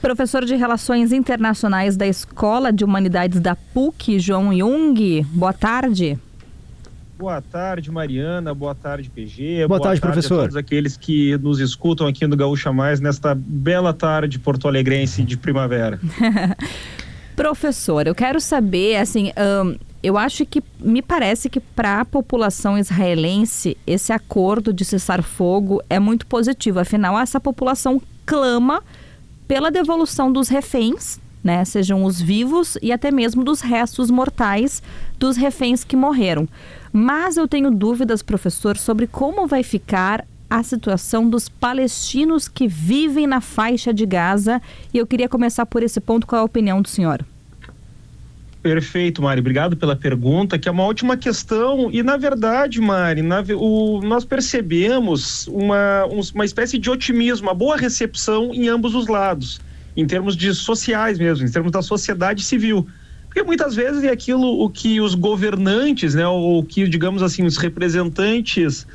Professor de Relações Internacionais da Escola de Humanidades da PUC, João Jung, boa tarde. Boa tarde, Mariana. Boa tarde, PG. Boa tarde, professor. A todos aqueles que nos escutam aqui no Gaúcha Mais, nesta bela tarde porto-alegrense de primavera. Professor, eu quero saber, assim, eu acho que, me parece que para a população israelense, esse acordo de cessar-fogo é muito positivo. Afinal, essa população clama pela devolução dos reféns, né, sejam os vivos e até mesmo dos restos mortais dos reféns que morreram. Mas eu tenho dúvidas, professor, sobre como vai ficar a situação dos palestinos que vivem na faixa de Gaza. E eu queria começar por esse ponto. Qual é a opinião do senhor? Perfeito, Mari. Obrigado pela pergunta, que é uma ótima questão. E, na verdade, Mari, nós percebemos uma espécie de otimismo, uma boa recepção em ambos os lados, em termos de sociais mesmo, em termos da sociedade civil. Porque muitas vezes é aquilo o que os governantes, né, ou que, digamos assim, os representantes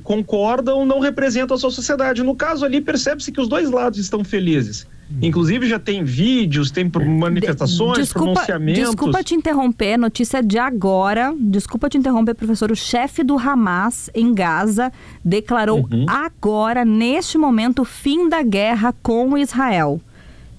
concordam, não representam a sua sociedade. No caso ali, percebe-se que os dois lados estão felizes. Inclusive já tem vídeos, tem manifestações, pronunciamentos. Desculpa te interromper, notícia de agora. Desculpa te interromper, professor. O chefe do Hamas em Gaza declarou agora, neste momento, o fim da guerra com Israel.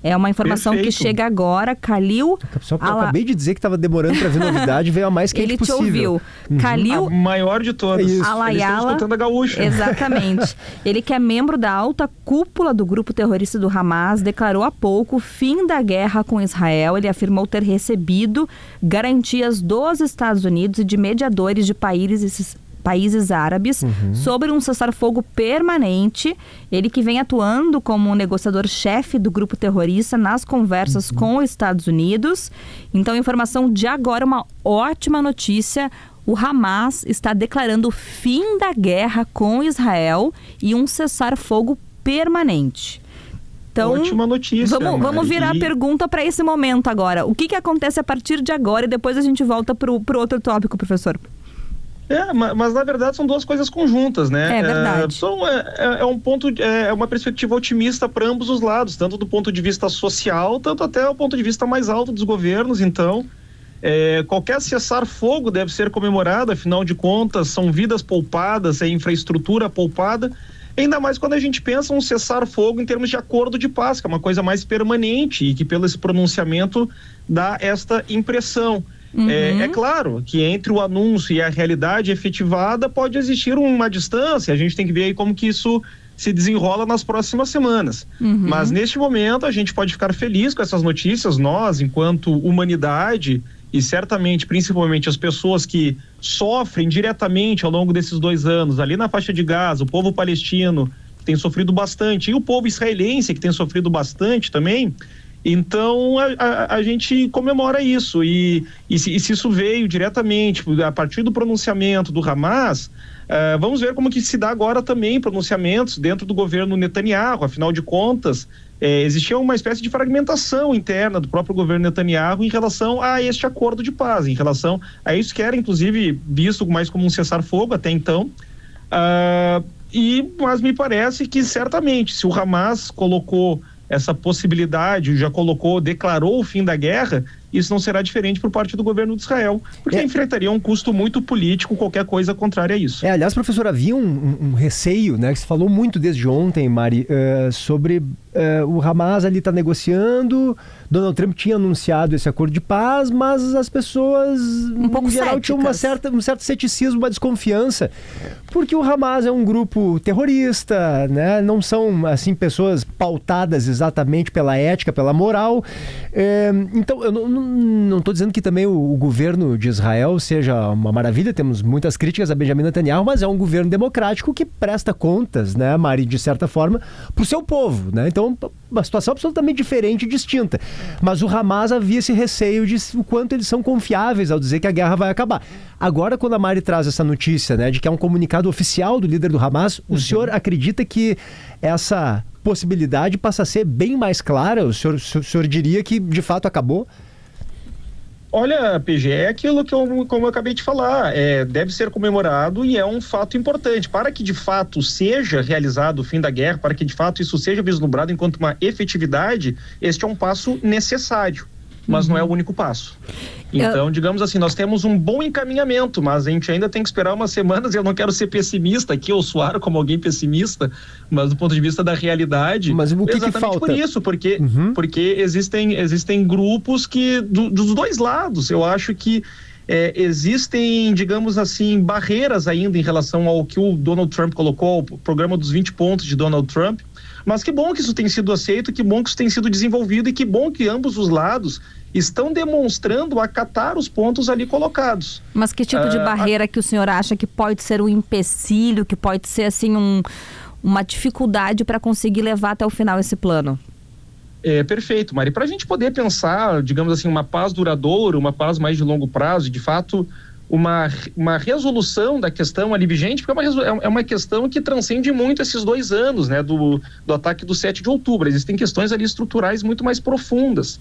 É uma informação que chega agora. Khalil... Eu acabei de dizer que estava demorando para ver novidade, veio a mais quente Ele possível. Ele te ouviu. Khalil... A maior de todas. Eles estão escutando a gaúcha. Exatamente. Ele, que é membro da alta cúpula do grupo terrorista do Hamas, declarou há pouco o fim da guerra com Israel. Ele afirmou ter recebido garantias dos Estados Unidos e de mediadores de países árabes sobre um cessar-fogo permanente. Ele que vem atuando como negociador-chefe do grupo terrorista nas conversas com os Estados Unidos. Então, informação de agora, uma ótima notícia. O Hamas está declarando o fim da guerra com Israel e um cessar-fogo permanente. Então, ótima notícia. Vamos virar a pergunta para esse momento agora. O que acontece a partir de agora? E depois a gente volta para o outro tópico, professor. Mas na verdade são duas coisas conjuntas, né? É verdade. É uma perspectiva otimista para ambos os lados, tanto do ponto de vista social, tanto até o ponto de vista mais alto dos governos. Então, qualquer cessar-fogo deve ser comemorado, afinal de contas, são vidas poupadas, é infraestrutura poupada, ainda mais quando a gente pensa um cessar-fogo em termos de acordo de paz, que é uma coisa mais permanente e que pelo esse pronunciamento dá esta impressão. É claro que entre o anúncio e a realidade efetivada pode existir uma distância, a gente tem que ver aí como que isso se desenrola nas próximas semanas. Mas neste momento a gente pode ficar feliz com essas notícias, nós, enquanto humanidade, e certamente, principalmente as pessoas que sofrem diretamente ao longo desses 2 anos, ali na faixa de Gaza, o povo palestino que tem sofrido bastante, e o povo israelense que tem sofrido bastante também. Então a gente comemora isso e se isso veio diretamente a partir do pronunciamento do Hamas, vamos ver como que se dá agora também pronunciamentos dentro do governo Netanyahu. Afinal de contas, existia uma espécie de fragmentação interna do próprio governo Netanyahu em relação a este acordo de paz, em relação a isso que era inclusive visto mais como um cessar-fogo até então. Mas me parece que certamente se o Hamas colocou essa possibilidade, declarou o fim da guerra, isso não será diferente por parte do governo de Israel, porque enfrentaria um custo muito político qualquer coisa contrária a isso. Aliás, professor, havia um receio, né, que se falou muito desde ontem, Mari, sobre o Hamas ali tá negociando, Donald Trump tinha anunciado esse acordo de paz, mas as pessoas, em geral, tinham um certo ceticismo, uma desconfiança, porque o Hamas é um grupo terrorista, né, não são, assim, pessoas pautadas exatamente pela ética, pela moral. Então, eu não estou dizendo que também o governo de Israel seja uma maravilha, temos muitas críticas a Benjamin Netanyahu, mas é um governo democrático que presta contas, né, Mari, de certa forma, para o seu povo, né? Então, uma situação absolutamente diferente e distinta. Mas o Hamas havia esse receio de o quanto eles são confiáveis ao dizer que a guerra vai acabar. Agora, quando a Mari traz essa notícia, né, de que é um comunicado oficial do líder do Hamas, o senhor acredita que essa possibilidade passa a ser bem mais clara? O senhor diria que de fato acabou? Olha, PG, é aquilo como eu acabei de falar, deve ser comemorado e é um fato importante. Para que de fato seja realizado o fim da guerra, para que de fato isso seja vislumbrado enquanto uma efetividade, este é um passo necessário, mas não é o único passo. Então, digamos assim, nós temos um bom encaminhamento, mas a gente ainda tem que esperar umas semanas, e eu não quero ser pessimista aqui, ou soar como alguém pessimista, mas do ponto de vista da realidade, mas o que exatamente falta? Por isso, porque existem grupos que, dos dois lados, eu acho que existem, digamos assim, barreiras ainda em relação ao que o Donald Trump colocou, o programa dos 20 pontos de Donald Trump, mas que bom que isso tem sido aceito, que bom que isso tem sido desenvolvido e que bom que ambos os lados estão demonstrando acatar os pontos ali colocados. Mas que tipo de barreira que o senhor acha que pode ser um empecilho, que pode ser assim uma dificuldade para conseguir levar até o final esse plano? Perfeito, Mari. Para a gente poder pensar, digamos assim, uma paz duradoura, uma paz mais de longo prazo, de fato, uma resolução da questão ali vigente, porque é uma questão que transcende muito esses 2 anos, né, do ataque do 7 de outubro. Existem questões ali estruturais muito mais profundas.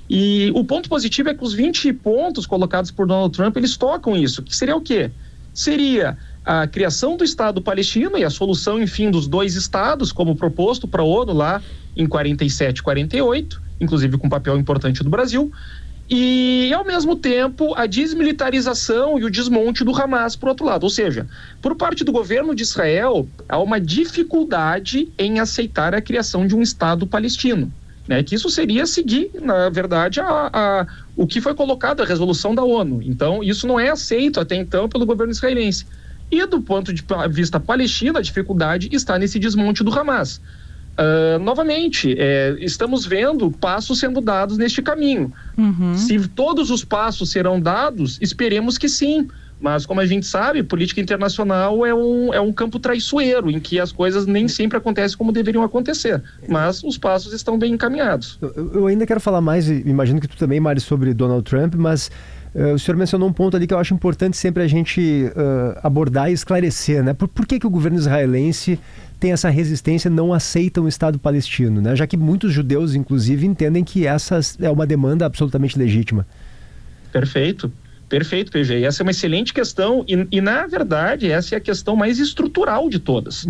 E o ponto positivo é que os 20 pontos colocados por Donald Trump, eles tocam isso. Que seria o quê? Seria a criação do Estado palestino e a solução, enfim, dos 2 estados, como proposto para a ONU lá em 47 e 48, inclusive com um papel importante do Brasil. E, ao mesmo tempo, a desmilitarização e o desmonte do Hamas, por outro lado. Ou seja, por parte do governo de Israel, há uma dificuldade em aceitar a criação de um Estado palestino, né? Que isso seria seguir, na verdade, o que foi colocado, a resolução da ONU. Então, isso não é aceito até então pelo governo israelense. E, do ponto de vista palestino, a dificuldade está nesse desmonte do Hamas. Novamente, estamos vendo passos sendo dados neste caminho. Se todos os passos serão dados, esperemos que sim. Mas, como a gente sabe, política internacional é um campo traiçoeiro, em que as coisas nem sempre acontecem como deveriam acontecer. Mas os passos estão bem encaminhados. Eu ainda quero falar mais, imagino que tu também, Mari, sobre Donald Trump, mas o senhor mencionou um ponto ali que eu acho importante sempre a gente abordar e esclarecer, né? Por que o governo israelense tem essa resistência, não aceita um Estado palestino, né? Já que muitos judeus, inclusive, entendem que essa é uma demanda absolutamente legítima. Perfeito, PG. Essa é uma excelente questão e na verdade, essa é a questão mais estrutural de todas.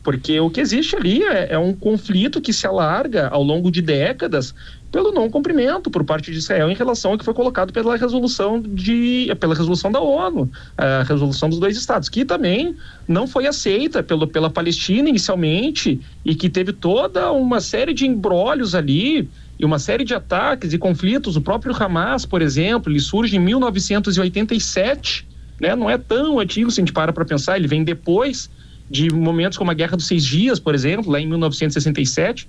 Porque o que existe ali é um conflito que se alarga ao longo de décadas pelo não cumprimento por parte de Israel em relação ao que foi colocado pela resolução da ONU, a resolução dos 2 estados, que também não foi aceita pela Palestina inicialmente e que teve toda uma série de embrólios ali e uma série de ataques e conflitos. O próprio Hamas, por exemplo, ele surge em 1987, né? Não é tão antigo se a gente para pensar, ele vem depois de momentos como a Guerra dos 6 Dias, por exemplo, lá em 1967,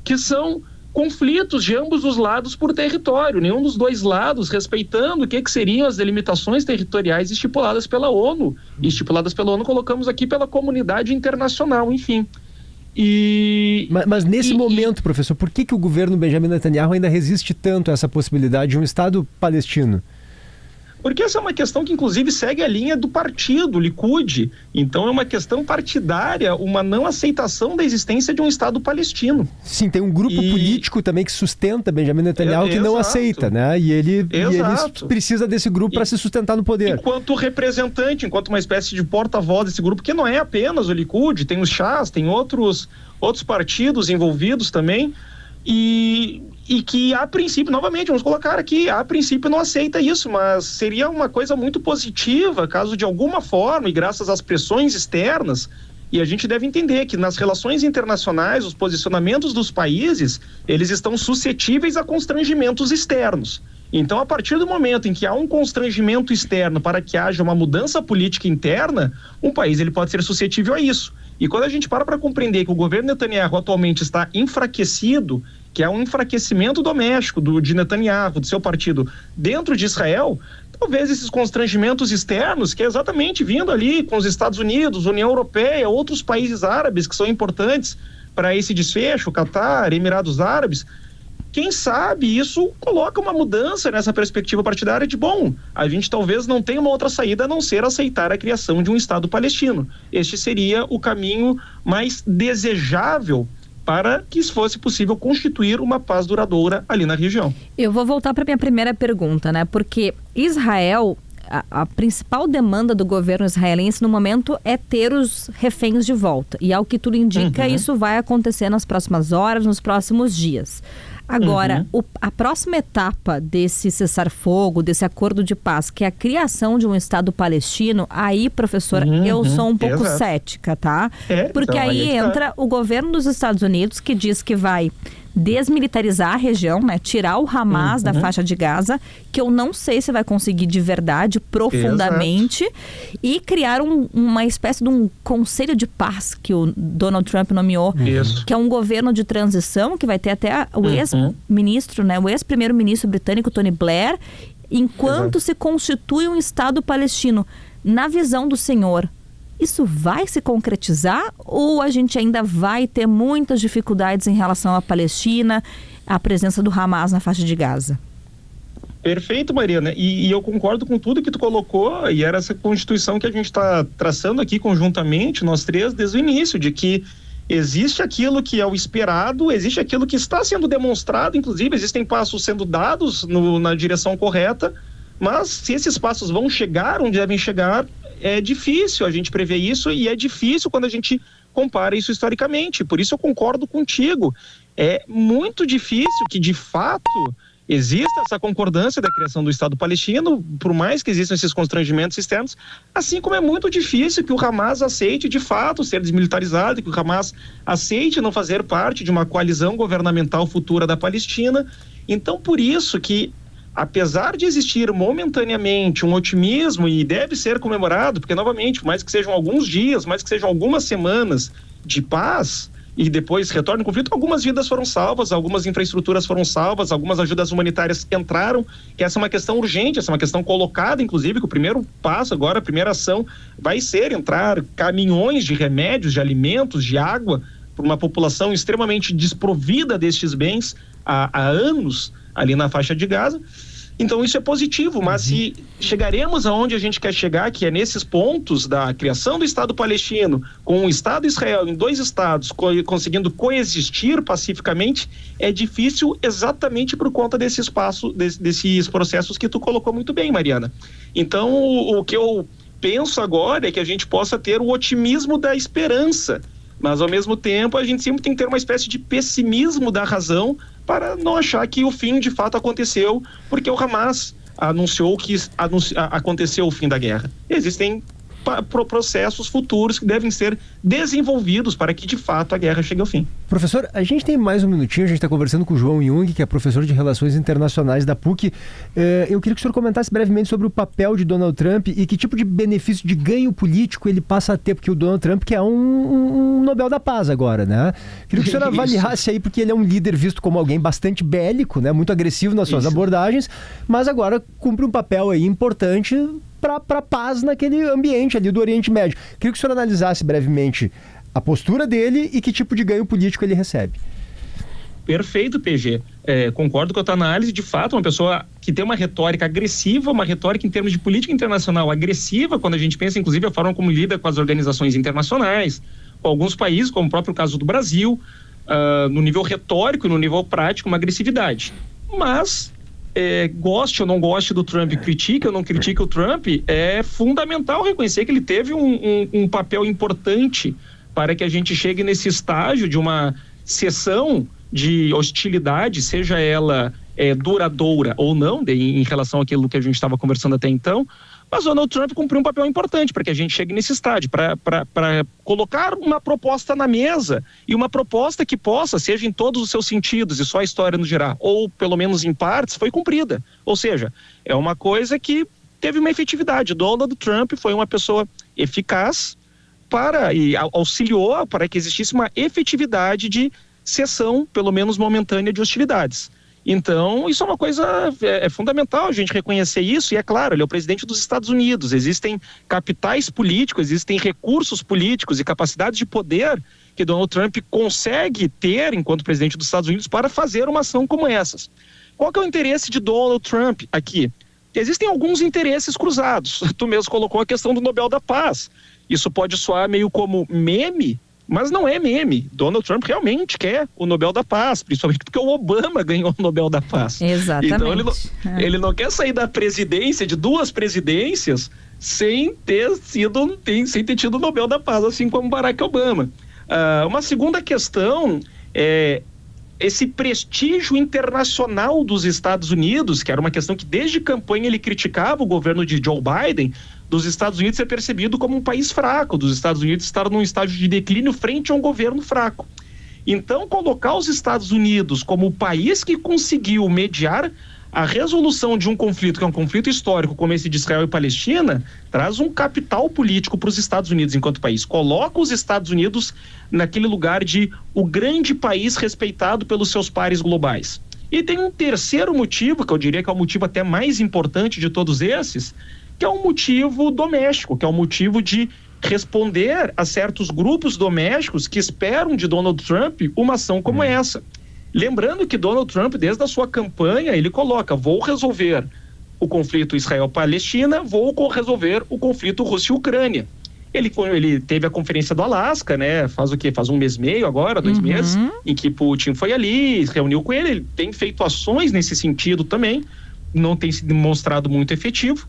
que são conflitos de ambos os lados por território, nenhum dos 2 lados respeitando o que seriam as delimitações territoriais estipuladas pela ONU. E estipuladas pela ONU, colocamos aqui pela comunidade internacional, enfim. Mas nesse momento, professor, por que o governo Benjamin Netanyahu ainda resiste tanto a essa possibilidade de um Estado palestino? Porque essa é uma questão que, inclusive, segue a linha do partido, Likud. Então, é uma questão partidária, uma não aceitação da existência de um Estado palestino. Sim, tem um grupo político também que sustenta Benjamin Netanyahu que não aceita, né? E ele precisa desse grupo para se sustentar no poder. Enquanto representante, enquanto uma espécie de porta-voz desse grupo, que não é apenas o Likud, tem os Shas, tem outros partidos envolvidos também. E que, a princípio, novamente, vamos colocar aqui, a princípio não aceita isso, mas seria uma coisa muito positiva caso de alguma forma, e graças às pressões externas, e a gente deve entender que nas relações internacionais, os posicionamentos dos países, eles estão suscetíveis a constrangimentos externos. Então, a partir do momento em que há um constrangimento externo para que haja uma mudança política interna, um país ele pode ser suscetível a isso. E quando a gente para compreender que o governo Netanyahu atualmente está enfraquecido, que é um enfraquecimento doméstico de Netanyahu, do seu partido, dentro de Israel, talvez esses constrangimentos externos, que é exatamente vindo ali com os Estados Unidos, União Europeia, outros países árabes que são importantes para esse desfecho, Catar, Emirados Árabes, quem sabe isso coloca uma mudança nessa perspectiva partidária de, bom, a gente talvez não tenha uma outra saída a não ser aceitar a criação de um Estado palestino. Este seria o caminho mais desejável para que fosse possível constituir uma paz duradoura ali na região. Eu vou voltar para minha primeira pergunta, né? Porque Israel, a principal demanda do governo israelense no momento é ter os reféns de volta. E ao que tudo indica, isso vai acontecer nas próximas horas, nos próximos dias. Agora, a próxima etapa desse cessar-fogo, desse acordo de paz, que é a criação de um Estado palestino, aí, professor, eu sou um pouco cética, tá? Porque então, aí entra o governo dos Estados Unidos, que diz que vai desmilitarizar a região, né? Tirar o Hamas da faixa de Gaza, que eu não sei se vai conseguir de verdade, profundamente, e criar uma espécie de um conselho de paz que o Donald Trump nomeou, que é um governo de transição, que vai ter até o ex-ministro, né? O ex-primeiro-ministro britânico, Tony Blair, enquanto se constitui um Estado palestino. Na visão do senhor, isso vai se concretizar ou a gente ainda vai ter muitas dificuldades em relação à Palestina, à presença do Hamas na faixa de Gaza? Perfeito, Mariana. E eu concordo com tudo que tu colocou, e era essa constituição que a gente está traçando aqui conjuntamente, nós três, desde o início, de que existe aquilo que é o esperado, existe aquilo que está sendo demonstrado, inclusive existem passos sendo dados na direção correta, mas se esses passos vão chegar onde devem chegar, é difícil a gente prever isso, e é difícil quando a gente compara isso historicamente. Por isso eu concordo contigo. É muito difícil que, de fato, exista essa concordância da criação do Estado palestino, por mais que existam esses constrangimentos externos, assim como é muito difícil que o Hamas aceite, de fato, ser desmilitarizado, que o Hamas aceite não fazer parte de uma coalizão governamental futura da Palestina. Então, por isso que, apesar de existir momentaneamente um otimismo, e deve ser comemorado, porque, novamente, por mais que sejam alguns dias, mais que sejam algumas semanas de paz, e depois retorna o conflito, algumas vidas foram salvas, algumas infraestruturas foram salvas, algumas ajudas humanitárias entraram, que essa é uma questão urgente, essa é uma questão colocada, inclusive, que o primeiro passo agora, a primeira ação, vai ser entrar caminhões de remédios, de alimentos, de água, para uma população extremamente desprovida destes bens há anos, ali na faixa de Gaza. Então isso é positivo, mas se chegaremos aonde a gente quer chegar, que é nesses pontos da criação do Estado palestino, com o Estado Israel em dois estados conseguindo coexistir pacificamente, é difícil exatamente por conta desses processos que tu colocou muito bem, Mariana. Então o que eu penso agora é que a gente possa ter o otimismo da esperança, mas ao mesmo tempo a gente sempre tem que ter uma espécie de pessimismo da razão para não achar que o fim de fato aconteceu, porque o Hamas anunciou que aconteceu o fim da guerra. Existem processos futuros que devem ser desenvolvidos para que de fato a guerra chegue ao fim. Professor, a gente tem mais um minutinho, a gente está conversando com o João Jung, que é professor de Relações Internacionais da PUC. Eu queria que o senhor comentasse brevemente sobre o papel de Donald Trump e que tipo de benefício de ganho político ele passa a ter, porque o Donald Trump que é um Nobel da Paz agora, né? Queria que o senhor avaliasse aí, porque ele é um líder visto como alguém bastante bélico, né? Muito agressivo nas suas abordagens, mas agora cumpre um papel aí importante para paz naquele ambiente ali do Oriente Médio. Queria que o senhor analisasse brevemente a postura dele e que tipo de ganho político ele recebe. Perfeito, PG. Concordo com a tua análise. De fato, uma pessoa que tem uma retórica agressiva, uma retórica em termos de política internacional agressiva, quando a gente pensa, inclusive, a forma como lida com as organizações internacionais, com alguns países, como o próprio caso do Brasil, no nível retórico e no nível prático, uma agressividade. Mas goste ou não goste do Trump, critique ou não critique o Trump, é fundamental reconhecer que ele teve um papel importante para que a gente chegue nesse estágio de uma cessão de hostilidade, seja ela duradoura ou não, em relação àquilo que a gente estava conversando até então. Mas Donald Trump cumpriu um papel importante para que a gente chegue nesse estágio, para colocar uma proposta na mesa, e uma proposta que possa, seja em todos os seus sentidos e só a história no geral, ou pelo menos em partes, foi cumprida. Ou seja, é uma coisa que teve uma efetividade. Donald Trump foi uma pessoa eficaz e auxiliou para que existisse uma efetividade de cessão, pelo menos momentânea, de hostilidades. Então, isso é uma coisa fundamental a gente reconhecer isso, e é claro, ele é o presidente dos Estados Unidos, existem capitais políticos, existem recursos políticos e capacidades de poder que Donald Trump consegue ter enquanto presidente dos Estados Unidos para fazer uma ação como essas. Qual que é o interesse de Donald Trump aqui? Existem alguns interesses cruzados. Tu mesmo colocou a questão do Nobel da Paz. Isso pode soar meio como meme, Mas não é meme. Donald Trump realmente quer o Nobel da Paz, principalmente porque o Obama ganhou o Nobel da Paz. Exatamente. Então ele não quer sair da presidência, de 2 presidências, sem ter tido o Nobel da Paz, assim como Barack Obama. Uma segunda questão é esse prestígio internacional dos Estados Unidos, que era uma questão que desde campanha ele criticava o governo de Joe Biden, dos Estados Unidos ser percebido como um país fraco, dos Estados Unidos estar num estágio de declínio frente a um governo fraco. Então, colocar os Estados Unidos como o país que conseguiu mediar a resolução de um conflito, que é um conflito histórico como esse de Israel e Palestina, traz um capital político para os Estados Unidos enquanto país. Coloca os Estados Unidos naquele lugar de o grande país respeitado pelos seus pares globais. E tem um terceiro motivo, que eu diria que é o motivo até mais importante de todos esses, que é um motivo doméstico, que é um motivo de responder a certos grupos domésticos que esperam de Donald Trump uma ação como essa. Lembrando que Donald Trump, desde a sua campanha, ele coloca: vou resolver o conflito Israel-Palestina, vou resolver o conflito Rússia-Ucrânia. Ele teve a conferência do Alasca, né? Faz 1 mês e meio agora, 2 meses, em que Putin foi ali, reuniu com ele tem feito ações nesse sentido também, não tem se demonstrado muito efetivo,